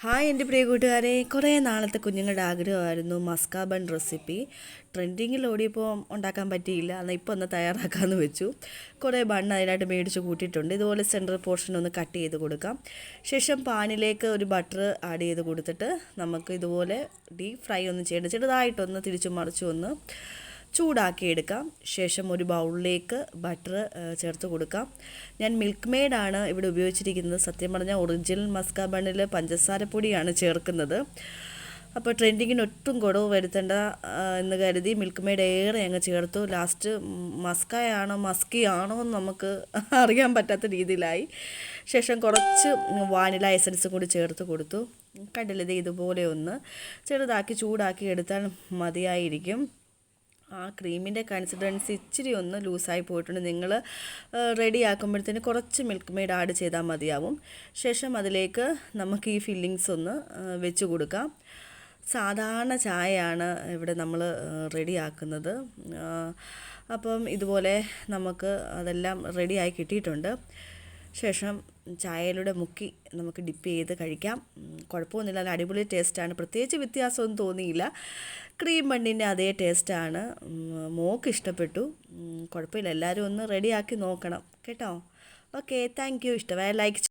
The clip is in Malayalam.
ഹായ് എൻ്റെ പ്രിയ കൂട്ടുകാരെ, കുറേ നാളത്തെ കുഞ്ഞുങ്ങളുടെ ആഗ്രഹമായിരുന്നു മസ്ക ബൺ റെസിപ്പി. ട്രെൻഡിങ്ങിൽ ഓടിയപ്പോൾ ഉണ്ടാക്കാൻ പറ്റിയില്ല, എന്നാൽ ഇപ്പോൾ ഒന്ന് തയ്യാറാക്കാമെന്ന് വെച്ചു. കുറേ ബണ്ണ് അതിനായിട്ട് മേടിച്ച് കൂട്ടിയിട്ടുണ്ട്. ഇതുപോലെ സെൻട്രൽ പോർഷൻ ഒന്ന് കട്ട് ചെയ്ത് കൊടുക്കാം. ശേഷം പാനിലേക്ക് ഒരു ബട്ടർ ആഡ് ചെയ്ത് കൊടുത്തിട്ട് നമുക്ക് ഇതുപോലെ ഡീപ്പ് ഫ്രൈ ഒന്നും ചെയ്യേണ്ട, ചെറുതായിട്ടൊന്ന് തിരിച്ചും മറിച്ചും ഒന്ന് ചൂടാക്കിയെടുക്കാം. ശേഷം ഒരു ബൗളിലേക്ക് ബട്ടർ ചേർത്ത് കൊടുക്കാം. ഞാൻ മിൽക്ക് മെയ്ഡാണ് ഇവിടെ ഉപയോഗിച്ചിരിക്കുന്നത്. സത്യം പറഞ്ഞാൽ ഒറിജിനൽ മസ്ക ബണ്ണിൽ പഞ്ചസാരപ്പൊടിയാണ് ചേർക്കുന്നത്. അപ്പോൾ ട്രെൻഡിങ്ങിന് ഒട്ടും കുറവ് വരുത്തേണ്ട എന്ന് കരുതി മിൽക്ക് മെയ്ഡ് ഏറെ അങ്ങ് ചേർത്തു. ലാസ്റ്റ് മസ്കിയാണോ എന്ന് നമുക്ക് അറിയാൻ പറ്റാത്ത രീതിയിലായി. ശേഷം കുറച്ച് വാനില എസൻസും കൂടി ചേർത്ത് കൊടുത്തു. കണ്ടില്ലേ, ഇതുപോലെ ഒന്ന് ചെറുതാക്കി ചൂടാക്കി എടുത്താൽ മതിയായിരിക്കും. ആ ക്രീമിൻ്റെ കൺസിസ്റ്റൻസി ഇച്ചിരി ഒന്ന് ലൂസായി പോയിട്ടുണ്ട്. നിങ്ങൾ റെഡി ആക്കുമ്പോഴത്തേന് കുറച്ച് മിൽക്ക് മെയ്ഡ് ആഡ് ചെയ്താൽ മതിയാവും. ശേഷം അതിലേക്ക് നമുക്ക് ഈ ഫില്ലിങ്സ് ഒന്ന് വെച്ച് കൊടുക്കാം. സാധാരണ ചായയാണ് ഇവിടെ നമ്മൾ റെഡിയാക്കുന്നത്. അപ്പം ഇതുപോലെ നമുക്ക് അതെല്ലാം റെഡിയായി കിട്ടിയിട്ടുണ്ട്. ശേഷം ചായയിലൂടെ മുക്കി നമുക്ക് ഡിപ്പ് ചെയ്ത് കഴിക്കാം. കുഴപ്പമൊന്നുമില്ല, നല്ല അടിപൊളി ടേസ്റ്റാണ്. പ്രത്യേകിച്ച് വ്യത്യാസമൊന്നും തോന്നിയില്ല. ക്രീം ബണ്ണിൻ്റെ അതേ ടേസ്റ്റാണ്. മോൾക്ക് ഇഷ്ടപ്പെട്ടു. കുഴപ്പമില്ല, എല്ലാവരും ഒന്ന് റെഡിയാക്കി നോക്കണം കേട്ടോ. Okay, thank you. ഇഷ്ടമായ ലൈക്ക്